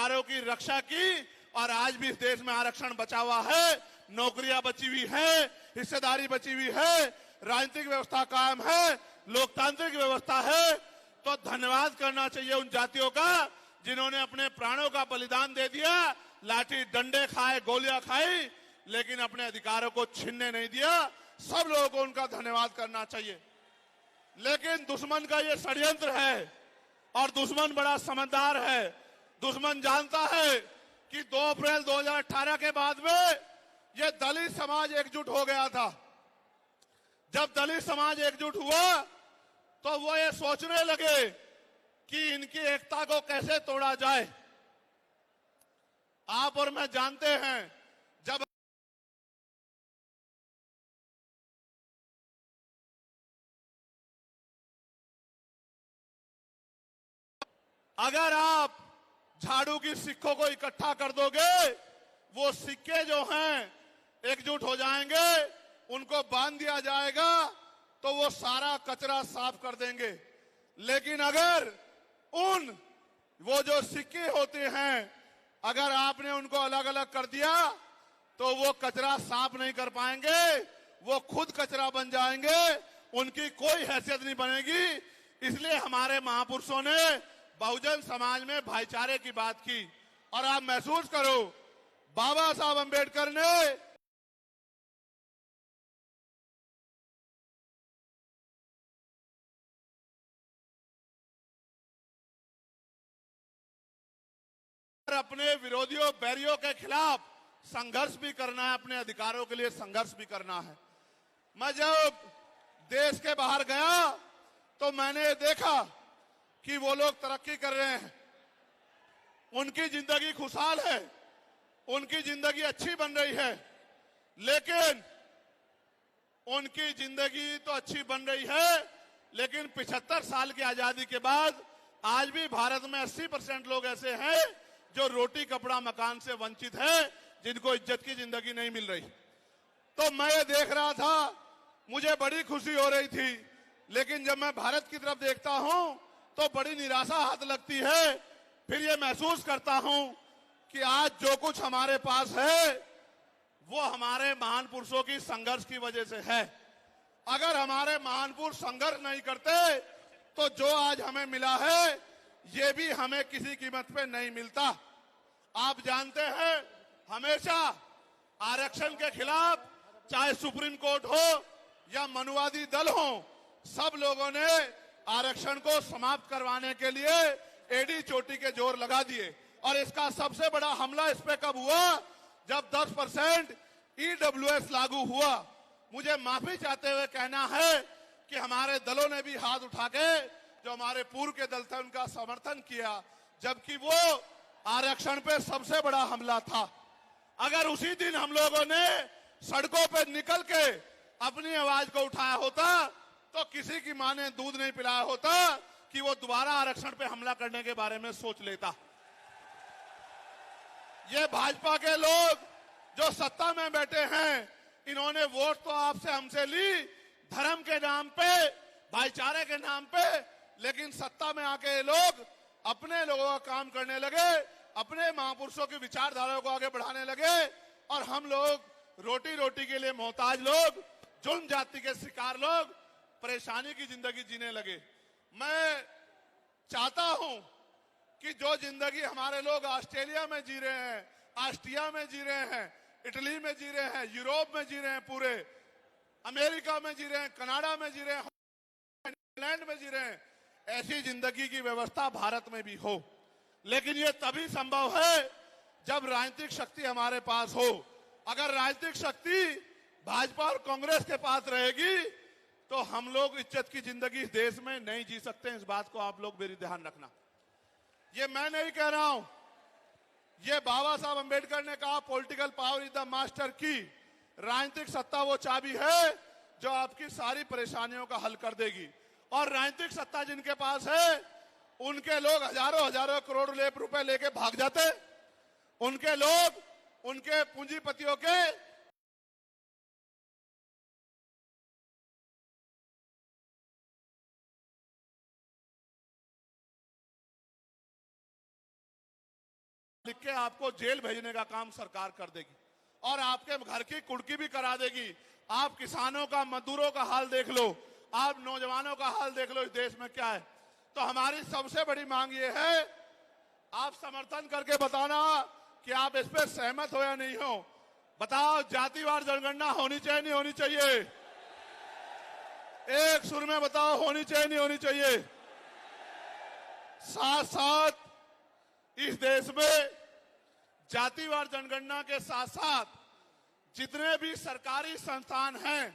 अधिकारों की रक्षा की और आज भी इस देश में आरक्षण बचा हुआ है, नौकरियां बची हुई है, हिस्सेदारी बची हुई है, राजनीतिक व्यवस्था कायम है, लोकतांत्रिक व्यवस्था है। तो धन्यवाद करना चाहिए उन जातियों का जिन्होंने अपने प्राणों का बलिदान दे दिया, लाठी डंडे खाए, गोलियां खाई, लेकिन अपने अधिकारों को छीनने नहीं दिया। सब लोगों को उनका धन्यवाद करना चाहिए। लेकिन दुश्मन का ये षड्यंत्र है और दुश्मन बड़ा समझदार है। दुश्मन जानता है कि 2 अप्रैल 2018 के बाद में ये दलित समाज एकजुट हो गया था। जब दलित समाज एकजुट हुआ तो वो ये सोचने लगे कि इनकी एकता को कैसे तोड़ा जाए। आप और मैं जानते हैं, जब अगर आप झाड़ू की सिक्कों को इकट्ठा कर दोगे, वो सिक्के जो हैं एकजुट हो जाएंगे, उनको बांध दिया जाएगा तो वो सारा कचरा साफ कर देंगे। लेकिन अगर वो जो सिक्के होते हैं, अगर आपने उनको अलग अलग कर दिया तो वो कचरा साफ नहीं कर पाएंगे, वो खुद कचरा बन जाएंगे, उनकी कोई हैसियत नहीं बनेगी। इसलिए हमारे महापुरुषों ने बहुजन समाज में भाईचारे की बात की। और आप महसूस करो, बाबा साहब अंबेडकर ने अपने विरोधियों, बैरियों के खिलाफ संघर्ष भी करना है, अपने अधिकारों के लिए संघर्ष भी करना है। मैं जब देश के बाहर गया तो मैंने देखा कि वो लोग तरक्की कर रहे हैं, उनकी जिंदगी खुशहाल है, उनकी जिंदगी अच्छी बन रही है। लेकिन उनकी जिंदगी तो अच्छी बन रही है, लेकिन 75 साल की आजादी के बाद आज भी भारत में 80% लोग ऐसे हैं जो रोटी कपड़ा मकान से वंचित है, जिनको इज्जत की जिंदगी नहीं मिल रही। तो मैं ये देख रहा था, मुझे बड़ी खुशी हो रही थी। लेकिन जब मैं भारत की तरफ देखता हूं तो बड़ी निराशा हाथ लगती है। फिर ये महसूस करता हूं कि आज जो कुछ हमारे पास है वो हमारे महान पुरुषों की संघर्ष की वजह से है। अगर हमारे महान पुरुष संघर्ष नहीं करते तो जो आज हमें मिला है ये भी हमें किसी कीमत पे नहीं मिलता। आप जानते हैं, हमेशा आरक्षण के खिलाफ चाहे सुप्रीम कोर्ट हो या मनुवादी दल हो, सब लोगों ने आरक्षण को समाप्त करवाने के लिए एड़ी चोटी के जोर लगा दिए। और इसका सबसे बड़ा हमला इस पे कब हुआ, जब 10% ईडब्ल्यूएस लागू हुआ। मुझे माफी चाहते हुए कहना है कि हमारे दलों ने भी हाथ उठा के, जो हमारे पूर्व के दल थे, उनका समर्थन किया, जबकि वो आरक्षण पे सबसे बड़ा हमला था। अगर उसी दिन हम लोगों ने सड़कों पे निकल के अपनी आवाज को उठाया होता तो किसी की मां ने दूध नहीं पिलाया होता कि वो दोबारा आरक्षण पे हमला करने के बारे में सोच लेता। ये भाजपा के लोग जो सत्ता में बैठे हैं, इन्होंने वोट तो आपसे हमसे ली धर्म के नाम पे, भाईचारे के नाम पे, लेकिन सत्ता में आके ये लोग अपने लोगों का काम करने लगे, अपने महापुरुषों की विचारधारा को आगे बढ़ाने लगे और हम लोग रोटी रोटी के लिए मोहताज लोग, जुल्म जाति के शिकार लोग परेशानी की जिंदगी जीने लगे। मैं चाहता हूं कि जो जिंदगी हमारे लोग ऑस्ट्रेलिया में जी रहे हैं, ऑस्ट्रिया में जी रहे हैं, इटली में जी रहे हैं, यूरोप में जी रहे हैं, पूरे अमेरिका में जी रहे हैं, कनाडा में जी रहे हैं, इंग्लैंड में जी रहे हैं, ऐसी जिंदगी की व्यवस्था भारत में भी हो। लेकिन ये तभी संभव है जब राजनीतिक शक्ति हमारे पास हो। अगर राजनीतिक शक्ति भाजपा और कांग्रेस के पास रहेगी तो हम लोग इज्जत की जिंदगी इस देश में नहीं जी सकते। इस बात को आप लोग मेरी ध्यान रखना। ये मैं नहीं कह रहा हूं, ये बाबा साहब अंबेडकर ने कहा, political power is the master की। राजनीतिक सत्ता वो चाबी है जो आपकी सारी परेशानियों का हल कर देगी। और राजनीतिक सत्ता जिनके पास है, उनके लोग हजारों हजारों करोड़ रुपए लेके भाग जाते। उनके लोग, उनके पूंजीपतियों के लिख के आपको जेल भेजने का काम सरकार कर देगी और आपके घर की कुर्की भी करा देगी। आप किसानों का, मजदूरों का हाल देख लो, आप नौजवानों का हाल देख लो इस देश में क्या है। तो हमारी सबसे बड़ी मांग ये है, आप समर्थन करके बताना कि आप इस पर सहमत हो या नहीं हो। बताओ, जातिवार जनगणना होनी चाहिए नहीं होनी चाहिए? एक सुर में बताओ, होनी चाहिए नहीं होनी चाहिए? साथ साथ इस देश में जातिवार जनगणना के साथ साथ जितने भी सरकारी संस्थान हैं